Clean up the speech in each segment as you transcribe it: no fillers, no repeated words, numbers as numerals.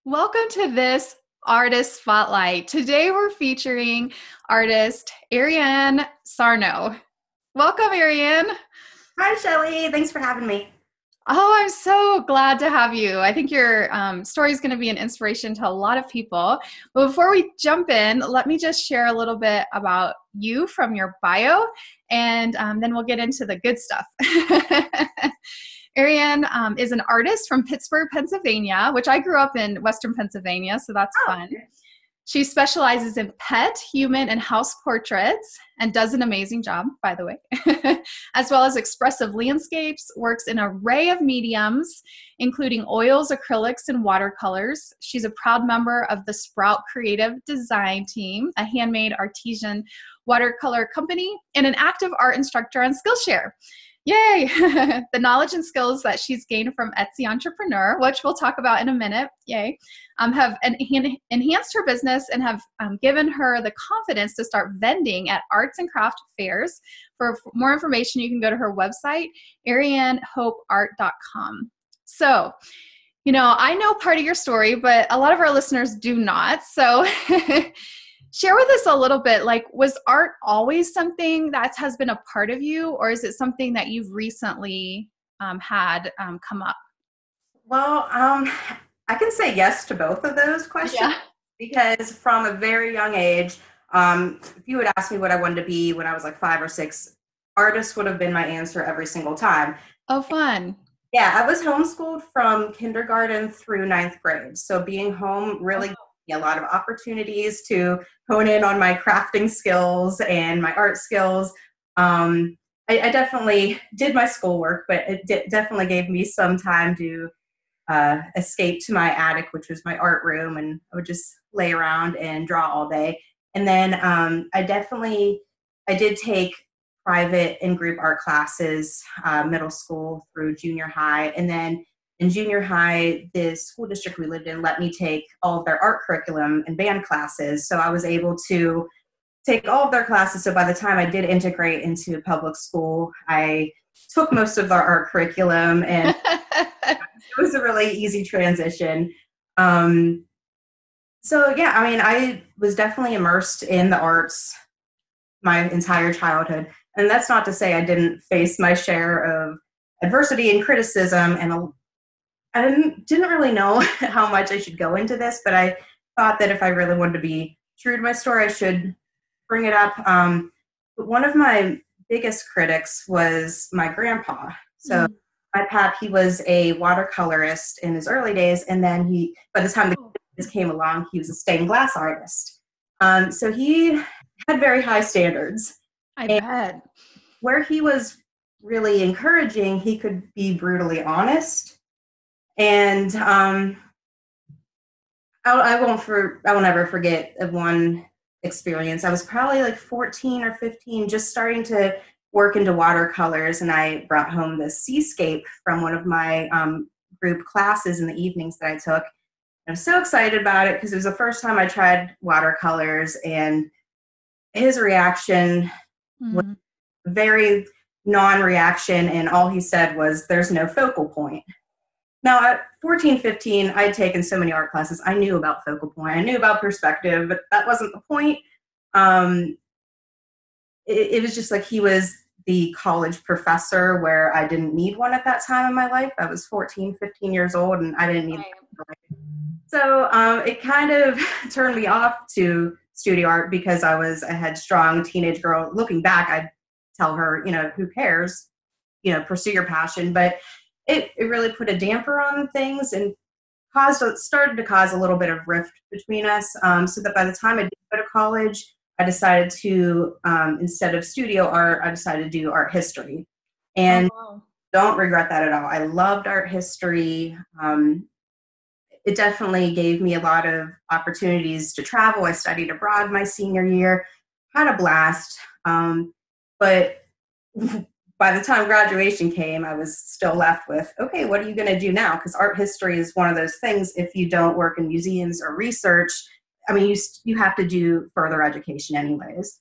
Welcome to this artist spotlight. Today we're featuring artist Ariane Sarno. Welcome, Ariane. Hi, Shelly. Thanks for having me. Oh, I'm so glad to have you. I think your story is going to be an inspiration to a lot of people. But before we jump in, let me just share a little bit about you from your bio, and then we'll get into the good stuff. Ariane is an artist from Pittsburgh, Pennsylvania, which I grew up in Western Pennsylvania, so that's Oh, fun. She specializes in pet, human, and house portraits and does an amazing job, by the way, as well as expressive landscapes, works in an array of mediums, including oils, acrylics, and watercolors. She's a proud member of the Sprout Creative Design Team, a handmade artisan watercolor company, and an active art instructor on Skillshare. Yay! The knowledge and skills that she's gained from Etsy Entrepreneur, which we'll talk about in a minute, yay, have enhanced her business and have given her the confidence to start vending at arts and craft fairs. For more information, you can go to her website, arianehopeart.com. So, I know part of your story, but a lot of our listeners do not. So share with us a little bit, like, was art always something that has been a part of you, or is it something that you've recently had come up? Well, I can say yes to both of those questions Yeah. because from a very young age, if you would ask me what I wanted to be when I was like 5 or 6, artist would have been my answer every single time. Oh, fun. Yeah, I was homeschooled from kindergarten through ninth grade. So being home really gave me a lot of opportunities to hone in on my crafting skills and my art skills. I definitely did my schoolwork, but it definitely gave me some time to escape to my attic, which was my art room, and I would just lay around and draw all day. And then I did take private and group art classes, middle school through junior high. And then in junior high, the school district we lived in let me take all of their art curriculum and band classes. So I was able to take all of their classes. So by the time I did integrate into public school, I took most of their art curriculum, and it was a really easy transition. Um, so yeah, I mean, I was definitely immersed in the arts my entire childhood. And that's not to say I didn't face my share of adversity and criticism. And I didn't really know how much I should go into this, but I thought that if I really wanted to be true to my story, I should bring it up. But one of my biggest critics was my grandpa. So my pap, he was a watercolorist in his early days, and then by the time the kids came along, he was a stained glass artist. So he had very high standards. I And bet. where he was really encouraging, he could be brutally honest. And I will never forget of one experience. I was probably like 14 or 15, just starting to work into watercolors, and I brought home this seascape from one of my group classes in the evenings that I took. I was so excited about it because it was the first time I tried watercolors, and his reaction was Mm. very non-reaction, and all he said was, "There's no focal point." Now, at 14, 15, I had taken so many art classes. I knew about focal point. I knew about perspective, but that wasn't the point. Um, it was just like he was the college professor where I didn't need one at that time in my life. I was 14, 15 years old, and I didn't need one. So it kind of turned me off to studio art because I was a headstrong teenage girl. Looking back, I'd tell her, who cares? Pursue your passion. But it really put a damper on things and started to cause a little bit of rift between us. So that by the time I did go to college, I decided to, instead of studio art, I decided to do art history. Oh, And wow. don't regret that at all. I loved art history. It definitely gave me a lot of opportunities to travel. I studied abroad my senior year, had a blast. But by the time graduation came, I was still left with, okay, what are you going to do now? Because art history is one of those things, if you don't work in museums or research, I mean, you have to do further education anyways.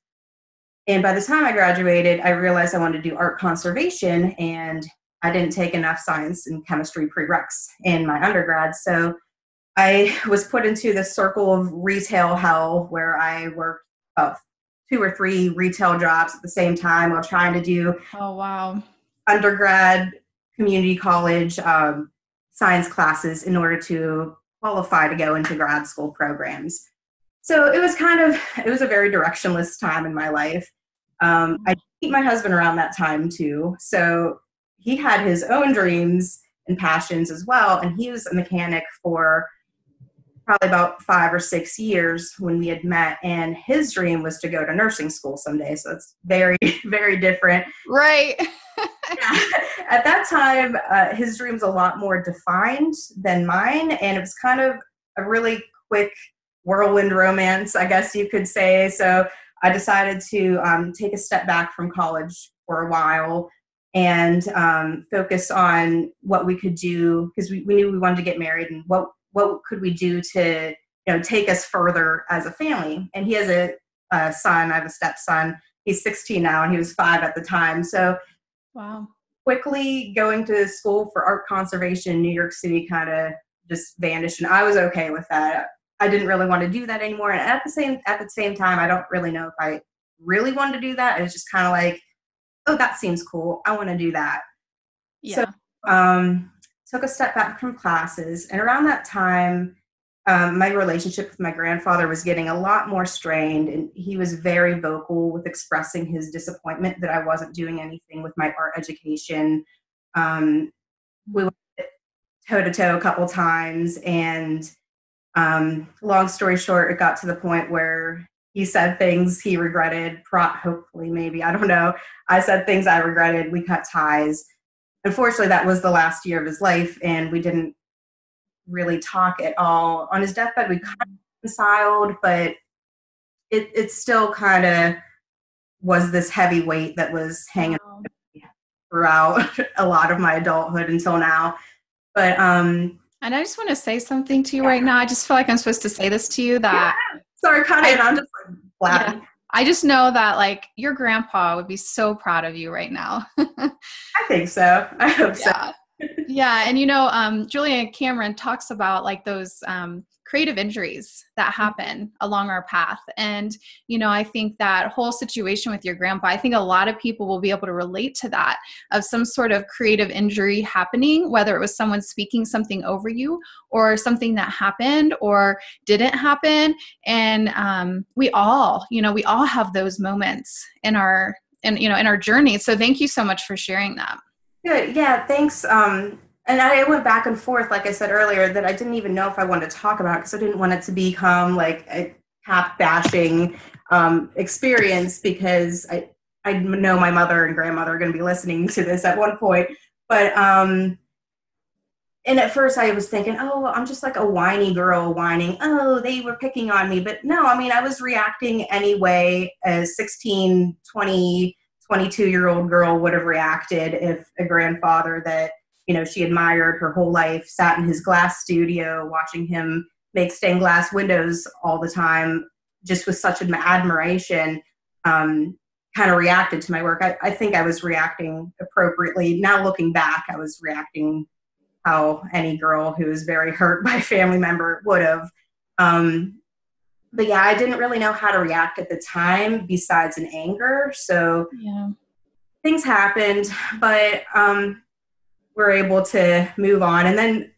And by the time I graduated, I realized I wanted to do art conservation, and I didn't take enough science and chemistry prereqs in my undergrad. So I was put into the circle of retail hell where I worked 2 or 3 retail jobs at the same time while trying to do Oh, wow. undergrad, community college science classes in order to qualify to go into grad school programs. So it was a very directionless time in my life. I meet my husband around that time too. So he had his own dreams and passions as well. And he was a mechanic for probably about 5 or 6 years when we had met. And his dream was to go to nursing school someday. So it's very, very different. Right. Yeah. At that time, his dream's a lot more defined than mine. And it was kind of a really quick whirlwind romance, I guess you could say. So I decided to take a step back from college for a while and focus on what we could do, because we knew we wanted to get married, and what could we do to take us further as a family. And he has a son. I have a stepson. He's 16 now, and he was 5 at the time. So Wow. quickly going to school for art conservation in New York City kind of just vanished, and I was okay with that. I didn't really want to do that anymore. And at the same time, I don't really know if I really wanted to do that. It was just kind of like, oh, that seems cool. I want to do that. Yeah. So took a step back from classes. And around that time, my relationship with my grandfather was getting a lot more strained. And he was very vocal with expressing his disappointment that I wasn't doing anything with my art education. We went toe-to-toe a couple times, and long story short, it got to the point where he said things he regretted, hopefully, maybe, I don't know. I said things I regretted. We cut ties. Unfortunately, that was the last year of his life, and we didn't really talk at all. On his deathbed, we kind of reconciled, but it still kind of was this heavy weight that was hanging throughout a lot of my adulthood until now. But and I just want to say something to you right now. I just feel like I'm supposed to say this to you that sorry, kind of, and I'm just like blabbing. Yeah, I just know that like your grandpa would be so proud of you right now. I think so. I hope so. Yeah. And Julia Cameron talks about like those creative injuries that happen along our path. And, I think that whole situation with your grandpa, I think a lot of people will be able to relate to that, of some sort of creative injury happening, whether it was someone speaking something over you or something that happened or didn't happen. And we all have those moments in our journey. So thank you so much for sharing that. Good. Yeah, thanks. And I went back and forth, like I said earlier, that I didn't even know if I wanted to talk about it because I didn't want it to become like a cap bashing experience, because I know my mother and grandmother are going to be listening to this at one point. But and at first I was thinking, oh, I'm just like a whiny girl whining, oh, they were picking on me. But no, I mean, I was reacting anyway as 16, 20, 22-year-old girl would have reacted if a grandfather that she admired her whole life sat in his glass studio watching him make stained glass windows all the time, just with such an admiration, kind of reacted to my work. I think I was reacting appropriately. Now looking back, I was reacting how any girl who was very hurt by a family member would have. But yeah, I didn't really know how to react at the time besides in anger. So things happened, but we're able to move on. And then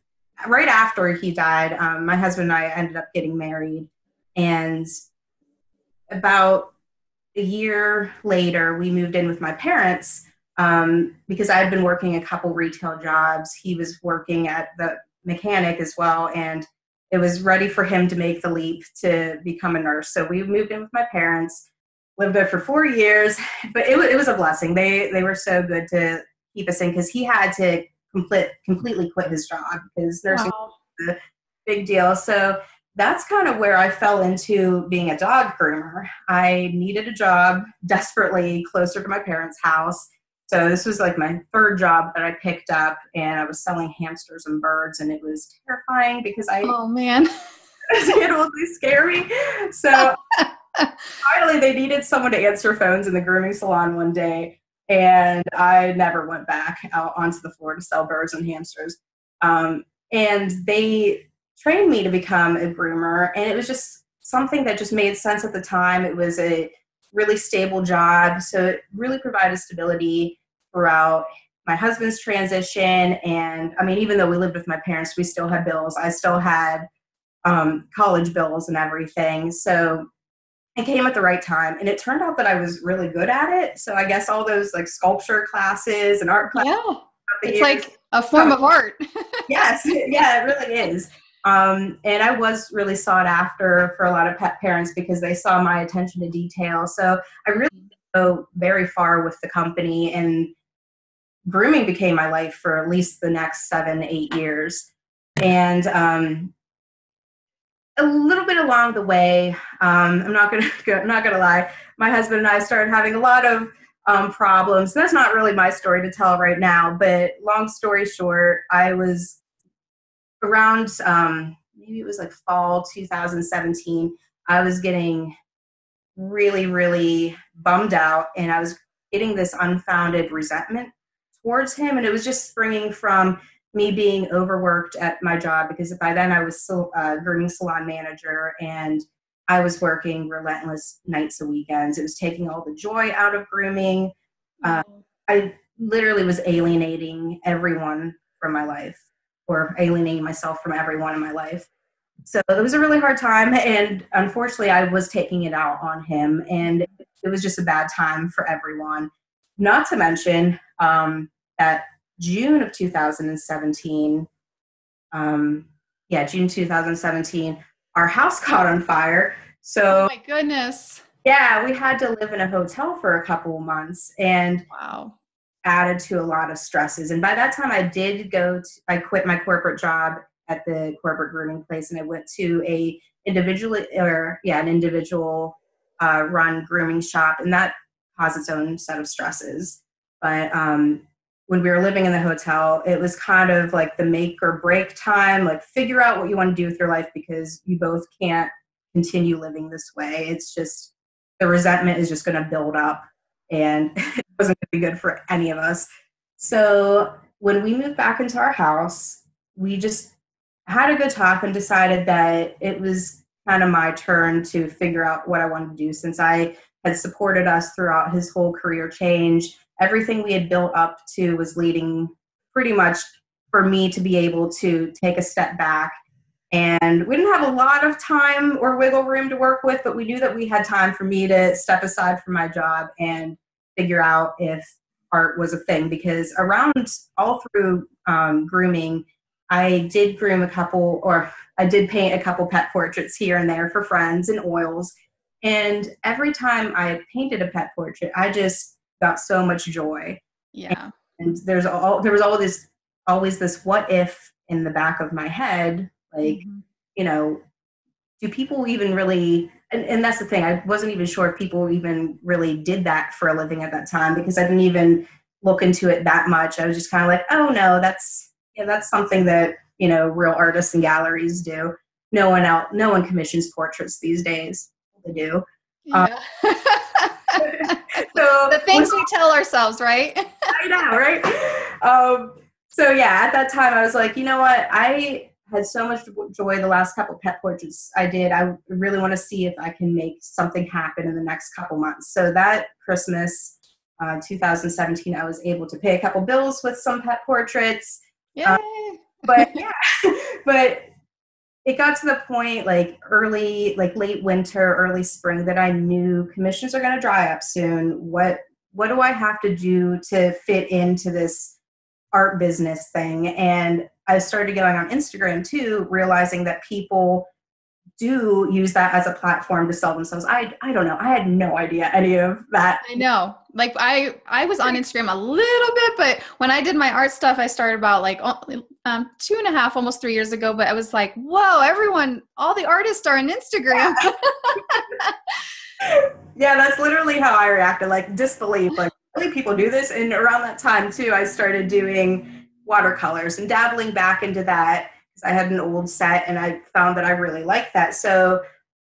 right after he died, my husband and I ended up getting married. And about a year later, we moved in with my parents because I had been working a couple retail jobs. He was working at the mechanic as well. And it was ready for him to make the leap to become a nurse. So we moved in with my parents, lived there for 4 years, but it was a blessing. They were so good to keep us in, because he had to completely quit his job because nursing was a big deal. So that's kind of where I fell into being a dog groomer. I needed a job desperately closer to my parents' house. So this was like my 3rd job that I picked up, and I was selling hamsters and birds, and it was terrifying because oh man, it was really scary. So finally they needed someone to answer phones in the grooming salon one day, and I never went back out onto the floor to sell birds and hamsters. And they trained me to become a groomer. And it was just something that just made sense at the time. It was a really stable job. So it really provided stability throughout my husband's transition. And I mean, even though we lived with my parents, we still had bills. I still had college bills and everything. So it came at the right time. And it turned out that I was really good at it. So I guess all those like sculpture classes and art classes. Yeah. It's like a form of art. Yes. Yeah, it really is. And I was really sought after for a lot of pet parents because they saw my attention to detail. So I really go very far with the company, and grooming became my life for at least the next 7-8 years. And a little bit along the way, I'm not gonna lie, my husband and I started having a lot of problems. That's not really my story to tell right now, but long story short, I was around maybe it was like fall 2017. I was getting really, really bummed out, and I was getting this unfounded resentment towards him, and it was just springing from me being overworked at my job, because by then I was still grooming salon manager, and I was working relentless nights and weekends. It was taking all the joy out of grooming. I literally was alienating everyone from my life, or alienating myself from everyone in my life. So it was a really hard time, and unfortunately I was taking it out on him, and it was just a bad time for everyone. Not to mention that June of 2017, June 2017, our house caught on fire. So, oh my goodness. Yeah, we had to live in a hotel for a couple of months, and Wow. added to a lot of stresses. And by that time I quit my corporate job at the corporate grooming place, and I went to an individual run grooming shop, and that has its own set of stresses. But when we were living in the hotel, it was kind of like the make or break time, like figure out what you want to do with your life, because you both can't continue living this way. It's just, the resentment is just going to build up, and it wasn't going to be good for any of us. So when we moved back into our house, we just had a good talk and decided that it was kind of my turn to figure out what I wanted to do, since I had supported us throughout his whole career change. Everything we had built up to was leading pretty much for me to be able to take a step back. And we didn't have a lot of time or wiggle room to work with, but we knew that we had time for me to step aside from my job and figure out if art was a thing. Because around all through grooming, I did paint a couple pet portraits here and there for friends in oils. And every time I painted a pet portrait, I just got so much joy. Yeah. And there was always this what if in the back of my head, like, do people even really, and that's the thing, I wasn't even sure if people even really did that for a living at that time, because I didn't even look into it that much. I was just kind of like, oh no, that's something that, real artists and galleries do. No one commissions portraits these days. They do. Yeah. So the things we tell ourselves, right? I know, right? So yeah, at that time I was like, you know what? I had so much joy the last couple pet portraits I did. I really want to see if I can make something happen in the next couple months. So that Christmas, 2017, I was able to pay a couple bills with some pet portraits. Yay! But it got to the point, like late winter, early spring, that I knew commissions are going to dry up soon. What do I have to do to fit into this art business thing? And I started going on Instagram too, realizing that people do use that as a platform to sell themselves. I don't know. I had no idea any of that. I know. Like I was on Instagram a little bit, but when I did my art stuff, I started about like 2.5, almost 3 years ago. But I was like, whoa, all the artists are on Instagram. Yeah, that's literally how I reacted, like disbelief, like really people do this. And around that time too, I started doing watercolors and dabbling back into that, because I had an old set and I found that I really liked that. So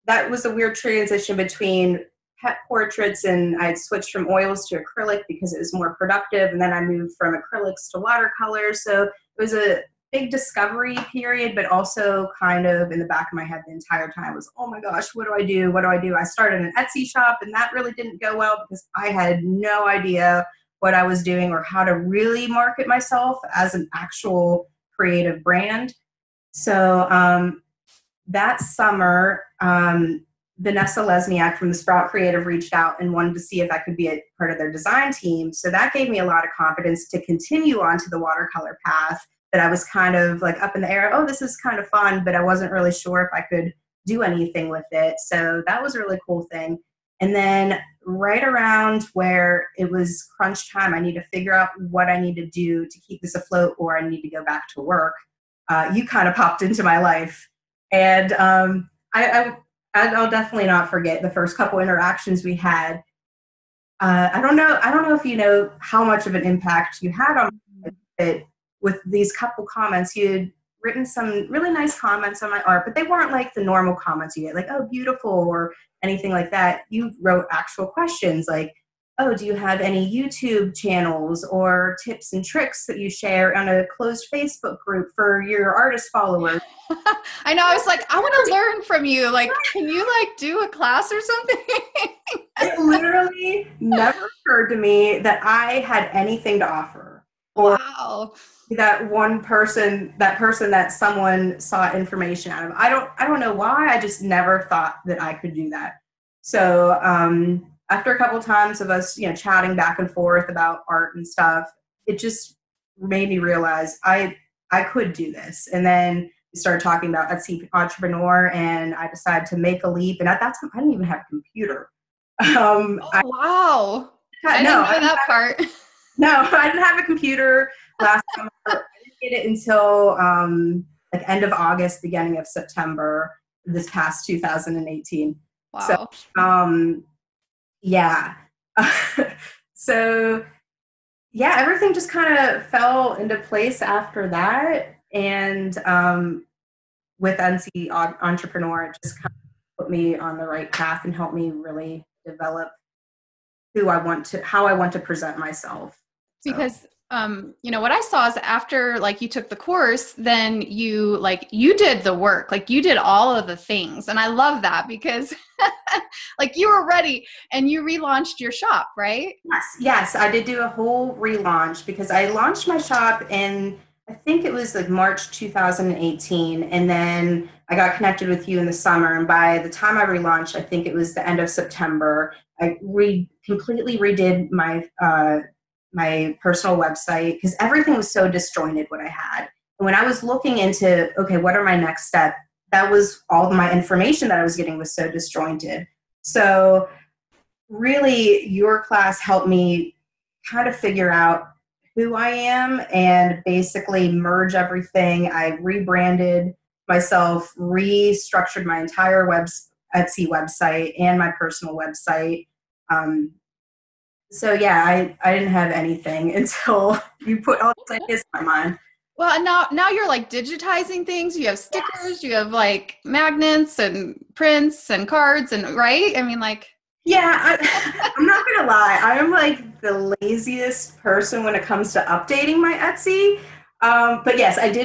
that was a weird transition between pet portraits, and I'd switched from oils to acrylic because it was more productive. And then I moved from acrylics to watercolors. So it was a big discovery period, but also kind of in the back of my head the entire time was, oh my gosh, what do I do? What do I do? I started an Etsy shop, and that really didn't go well because I had no idea what I was doing or how to really market myself as an actual creative brand. So that summer, Vanessa Lesniak from the Sprout Creative reached out and wanted to see if I could be a part of their design team. So that gave me a lot of confidence to continue on to the watercolor path that I was kind of like up in the air. Oh, this is kind of fun, but I wasn't really sure if I could do anything with it. So that was a really cool thing. And then right around where it was crunch time, I need to figure out what I need to do to keep this afloat, or I need to go back to work. You kind of popped into my life. And I'll definitely not forget the first couple interactions we had. I don't know if you know how much of an impact you had on it with these couple comments. You had written some really nice comments on my art, but they weren't like the normal comments you get, like, oh, beautiful, or anything like that. You wrote actual questions like, oh, do you have any YouTube channels or tips and tricks that you share on a closed Facebook group for your artist followers? I know. I was like, I want to learn from you. Like, can you like do a class or something? It literally never occurred to me that I had anything to offer. Or wow. That person that someone sought information out of. I don't know why. I just never thought that I could do that. So after a couple of times of us, chatting back and forth about art and stuff, it just made me realize I could do this. And then we started talking about Etsy Entrepreneur, and I decided to make a leap. And at that time, I didn't even have a computer. Wow. I didn't know that part. No, I didn't have a computer last summer. I didn't get it until like end of August, beginning of September, this past 2018. Wow. So, yeah. So, yeah, everything just kind of fell into place after that. And with Etsy Entrepreneur, it just kind of put me on the right path and helped me really develop how I want to present myself. So. Because what I saw is after like you took the course, then you did the work, like you did all of the things. And I love that because like you were ready and you relaunched your shop, right? Yes. I did do a whole relaunch because I launched my shop in, I think it was like March 2018. And then I got connected with you in the summer. And by the time I relaunched, I think it was the end of September, I completely redid my personal website because everything was so disjointed what I had. And when I was looking into, okay, what are my next steps? That was all my information that I was getting was so disjointed. So really your class helped me kind of figure out who I am and basically merge everything. I rebranded myself, restructured my entire Etsy website and my personal website. So yeah, I didn't have anything until you put all these ideas in my mind. Well, and now you're like digitizing things. You have stickers, yes. You have like magnets and prints and cards and right? I mean like. Yeah, I'm not going to lie. I am like the laziest person when it comes to updating my Etsy. But yes, I do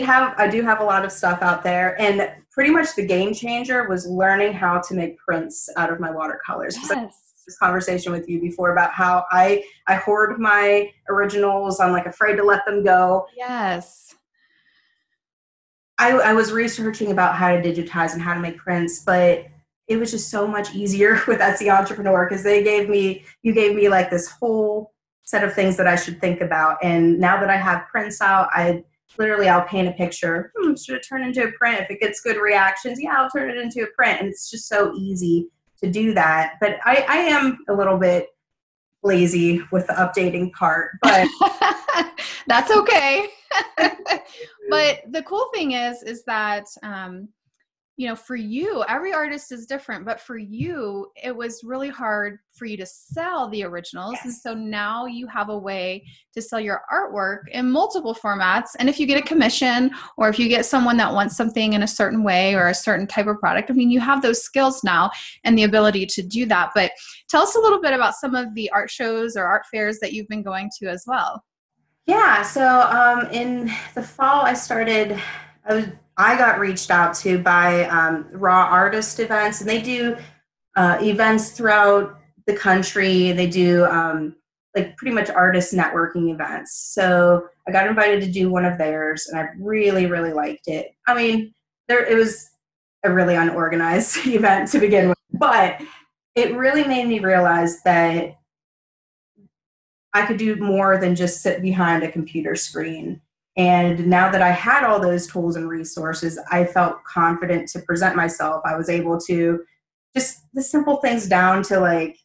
have a lot of stuff out there, and pretty much the game changer was learning how to make prints out of my watercolors. Yes. This conversation with you before about how I hoard my originals. I'm like afraid to let them go. Yes. I was researching about how to digitize and how to make prints, but it was just so much easier with Etsy Entrepreneur because you gave me like this whole set of things that I should think about. And now that I have prints out, I'll paint a picture. Should it turn into a print? If it gets good reactions, yeah, I'll turn it into a print. And it's just so easy to do that. But I am a little bit lazy with the updating part, but that's okay. But the cool thing is that, for you, every artist is different, but for you, it was really hard for you to sell the originals. Yes. And so now you have a way to sell your artwork in multiple formats. And if you get a commission or if you get someone that wants something in a certain way or a certain type of product, I mean, you have those skills now and the ability to do that. But tell us a little bit about some of the art shows or art fairs that you've been going to as well. Yeah, so in the fall, I got reached out to by Raw Artist events, and they do events throughout the country. They do like pretty much artist networking events. So I got invited to do one of theirs, and I really, really liked it. I mean, it was a really unorganized event to begin with, but it really made me realize that I could do more than just sit behind a computer screen. And now that I had all those tools and resources, I felt confident to present myself. I was able to just the simple things down to like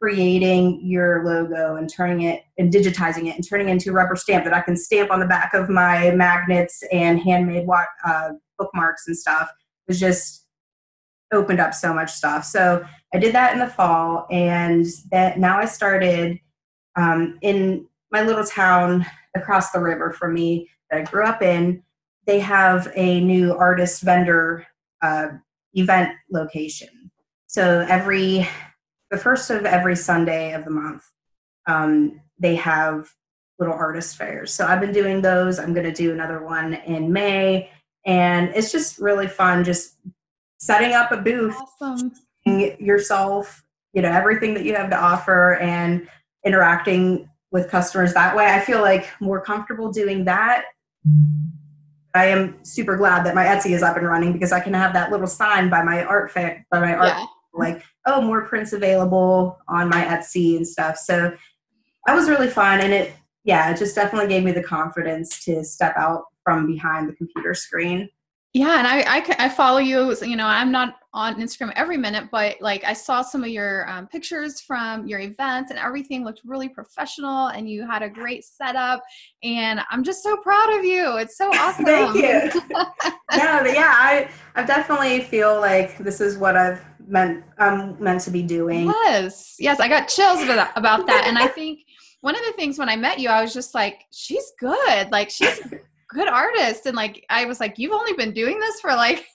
creating your logo and turning it and digitizing it and turning it into a rubber stamp that I can stamp on the back of my magnets and handmade bookmarks and stuff. It was just opened up so much stuff. So I did that in the fall, and that now I started in my little town across the river from me that I grew up in. They have a new artist vendor event location. So the first of every Sunday of the month, they have little artist fairs. So I've been doing those. I'm going to do another one in May, and it's just really fun. Just setting up a booth, Awesome. yourself, everything that you have to offer, and interacting with customers that way. I feel like more comfortable doing that. I am super glad that my Etsy is up and running because I can have that little sign by my art like, oh, more prints available on my Etsy and stuff. So that was really fun, and it just definitely gave me the confidence to step out from behind the computer screen. Yeah, and I follow you. I'm not on Instagram every minute, but like I saw some of your pictures from your events, and everything looked really professional, and you had a great setup. And I'm just so proud of you. It's so awesome. Thank you. I definitely feel like this is what I'm meant to be doing. Yes, I got chills about that. And I think one of the things when I met you, I was just like, she's good. Like she's good artist. And like, I was like, you've only been doing this for like,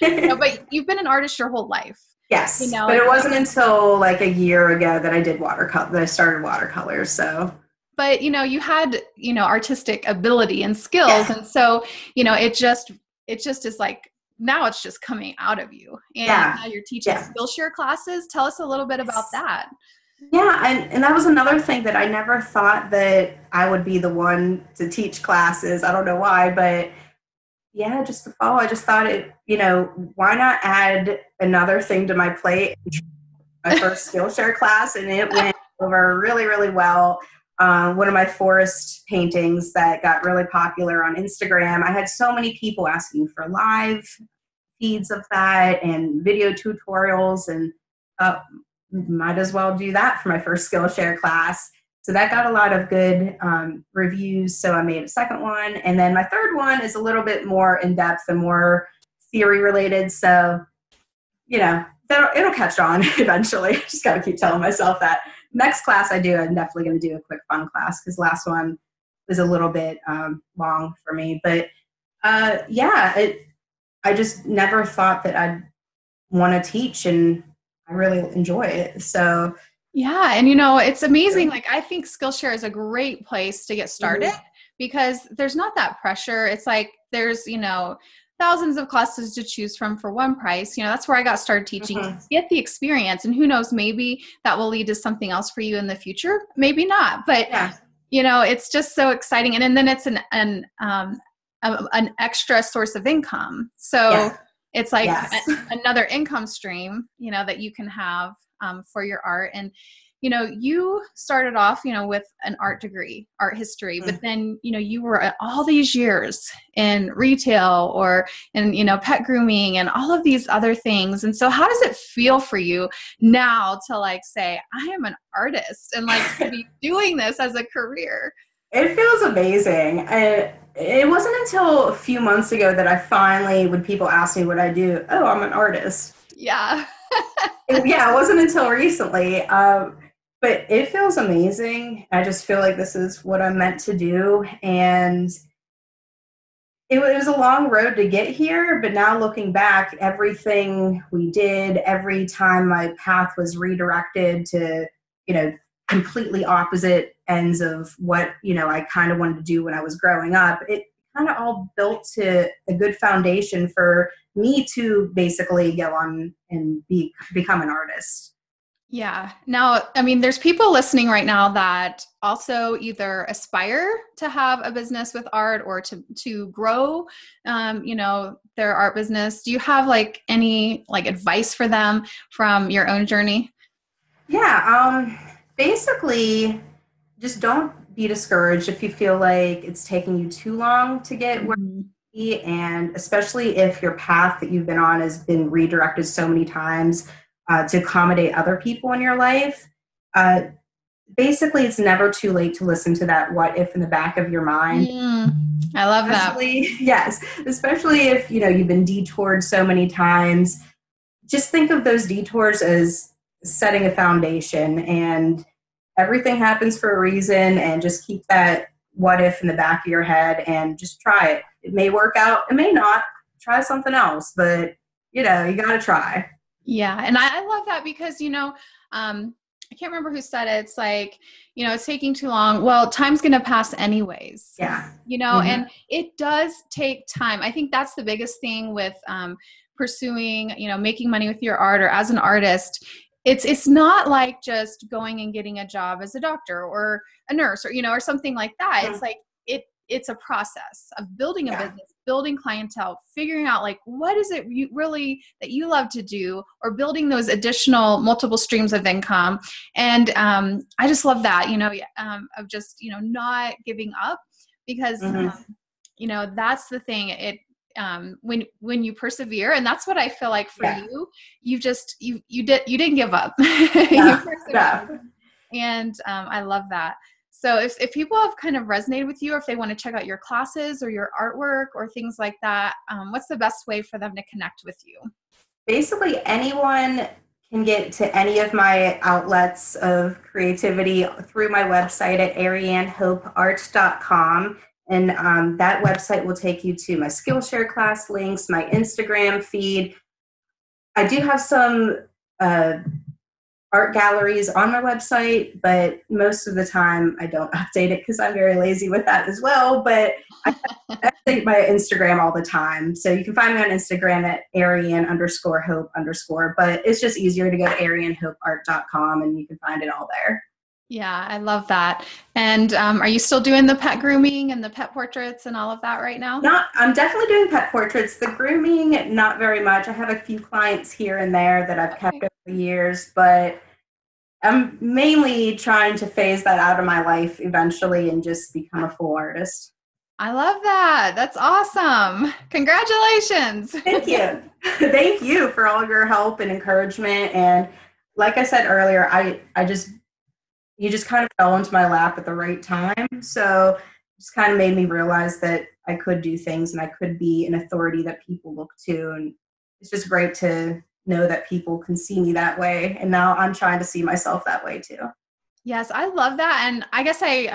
but you've been an artist your whole life. Yes. But it wasn't until like a year ago that I did that I started watercolors. So, but you had, artistic ability and skills. Yeah. And so, it just is like, now it's just coming out of you. And now you're teaching Skillshare classes. Tell us a little bit about that. Yeah, and that was another thing that I never thought that I would be the one to teach classes. I don't know why, but just the fall, I just thought why not add another thing to my plate? My first Skillshare class, and it went over really, really well. One of my forest paintings that got really popular on Instagram, I had so many people asking for live feeds of that and video tutorials, and might as well do that for my first Skillshare class. So that got a lot of good reviews. So I made a second one. And then my third one is a little bit more in-depth and more theory related. So, it'll catch on eventually. Just got to keep telling myself that. Next class I'm definitely going to do a quick fun class because last one was a little bit long for me. But I just never thought that I'd want to teach, and I really enjoy it. So yeah, and it's amazing. Like I think Skillshare is a great place to get started because there's not that pressure. It's like there's thousands of classes to choose from for one price. That's where I got started teaching. Get the experience, and who knows, maybe that will lead to something else for you in the future. Maybe not, but it's just so exciting. And then it's an extra source of income. So it's like another income stream, that you can have for your art. And, you started off, with an art degree, art history, but then, you were all these years in retail or in, pet grooming and all of these other things. And so how does it feel for you now to like say, I am an artist and like to be doing this as a career? It feels amazing. It wasn't until a few months ago that I finally, when people ask me what I do, oh, I'm an artist. Yeah. It wasn't until recently. But it feels amazing. I just feel like this is what I'm meant to do. And it was a long road to get here. But now looking back, everything we did, every time my path was redirected to, completely opposite ends of what, I kind of wanted to do when I was growing up. It kind of all built to a good foundation for me to basically go on and become an artist. Yeah. Now, I mean, there's people listening right now that also either aspire to have a business with art or to grow, their art business. Do you have like any like advice for them from your own journey? Yeah. Basically, just don't be discouraged if you feel like it's taking you too long to get where Mhm. you be, and especially if your path that you've been on has been redirected so many times to accommodate other people in your life. Uh, Basically, it's never too late to listen to that what if in the back of your mind. I love that. Especially, yes, especially if you've been detoured so many times. Just think of those detours as setting a foundation, and everything happens for a reason, and just keep that what if in the back of your head and just try it. It may work out, it may not. Try something else, but you got to try. Yeah. And I love that because, I can't remember who said it. It's like, it's taking too long. Well, time's going to pass anyways, Yeah. and it does take time. I think that's the biggest thing with pursuing, making money with your art or as an artist. It's not like just going and getting a job as a doctor or a nurse or, or something like that. Mhm. It's like, it's a process of building a Yeah. business, building clientele, figuring out like, what is it really that you love to do, or building those additional multiple streams of income. And I just love that, of just, not giving up because, Mhm. that's the thing. When you persevere, and that's what I feel like for Yeah. you didn't give up. You Yeah. persevered. Yeah. And I love that. So if people have kind of resonated with you, or if they want to check out your classes or your artwork or things like that, what's the best way for them to connect with you? Basically, anyone can get to any of my outlets of creativity through my website at arianehopeart.com. And that website will take you to my Skillshare class links, my Instagram feed. I do have some uh, art galleries on my website, but most of the time I don't update it because I'm very lazy with that as well. But I update my Instagram all the time. So you can find me on Instagram at Ariane_Hope_, but it's just easier to go to arianehopeart.com and you can find it all there. Yeah, I love that. And are you still doing the pet grooming and the pet portraits and all of that right now? I'm definitely doing pet portraits. The grooming, not very much. I have a few clients here and there that I've kept Okay. over the years, but I'm mainly trying to phase that out of my life eventually and just become a full artist. I love that. That's awesome. Congratulations. Thank you. Thank you for all your help and encouragement. And like I said earlier, you just kind of fell into my lap at the right time. So it just kind of made me realize that I could do things and I could be an authority that people look to. And it's just great to know that people can see me that way. And now I'm trying to see myself that way too. Yes, I love that. And I guess I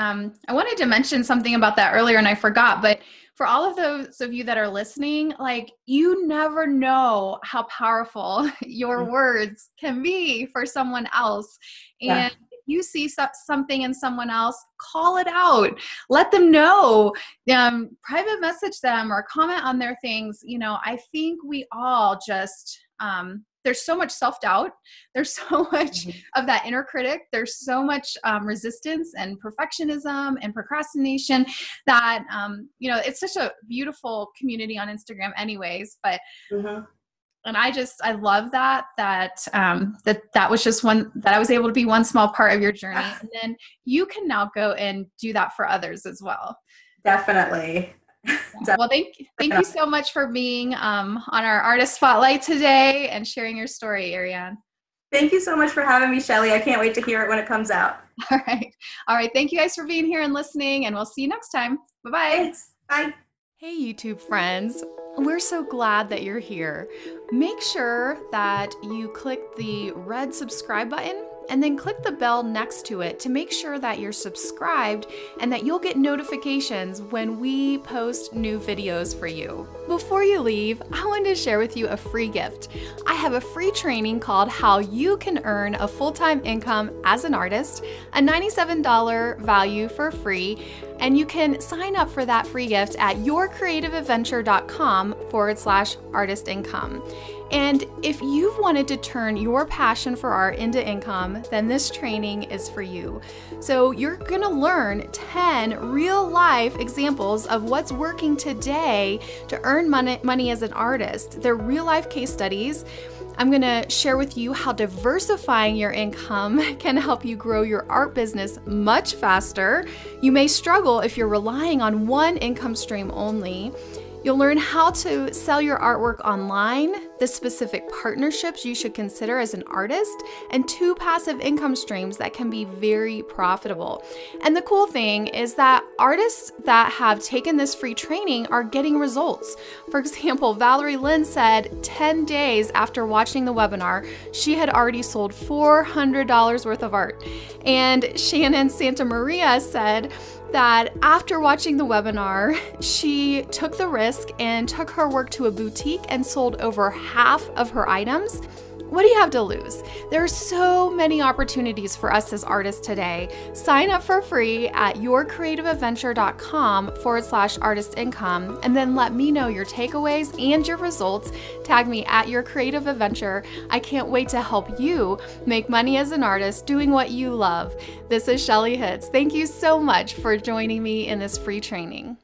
wanted to mention something about that earlier and I forgot, but for all of those of you that are listening, like you never know how powerful your words can be for someone else. Yeah. And if you see something in someone else, call it out. Let them know. Private message them or comment on their things. I think we all just there's so much self-doubt. There's so much of that inner critic. There's so much resistance and perfectionism and procrastination that, it's such a beautiful community on Instagram anyways, but, Mhm. and I love that was just one, that I was able to be one small part of your journey. And then you can now go and do that for others as well. Definitely. Yeah. Well, thank you so much for being on our artist spotlight today and sharing your story, Ariane. Thank you so much for having me, Shelly. I can't wait to hear it when it comes out. All right. All right. Thank you guys for being here and listening, and we'll see you next time. Bye-bye. Thanks. Bye. Hey, YouTube friends. We're so glad that you're here. Make sure that you click the red subscribe button and then click the bell next to it to make sure that you're subscribed and that you'll get notifications when we post new videos for you. Before you leave, I wanted to share with you a free gift. I have a free training called How You Can Earn a Full-Time Income as an Artist, a $97 value for free, and you can sign up for that free gift at yourcreativeadventure.com/artist income. And if you've wanted to turn your passion for art into income, then this training is for you. So you're gonna learn 10 real-life examples of what's working today to earn money as an artist. They're real-life case studies. I'm gonna share with you how diversifying your income can help you grow your art business much faster. You may struggle if you're relying on one income stream only. You'll learn how to sell your artwork online, the specific partnerships you should consider as an artist, and 2 passive income streams that can be very profitable. And the cool thing is that artists that have taken this free training are getting results. For example, Valerie Lynn said 10 days after watching the webinar, she had already sold $400 worth of art. And Shannon Santa Maria said that after watching the webinar, she took the risk and took her work to a boutique and sold over half of her items. What do you have to lose? There are so many opportunities for us as artists today. Sign up for free at yourcreativeadventure.com/artist income, and then let me know your takeaways and your results. Tag me at Your Creative Adventure. I can't wait to help you make money as an artist doing what you love. This is Shelly Hitz. Thank you so much for joining me in this free training.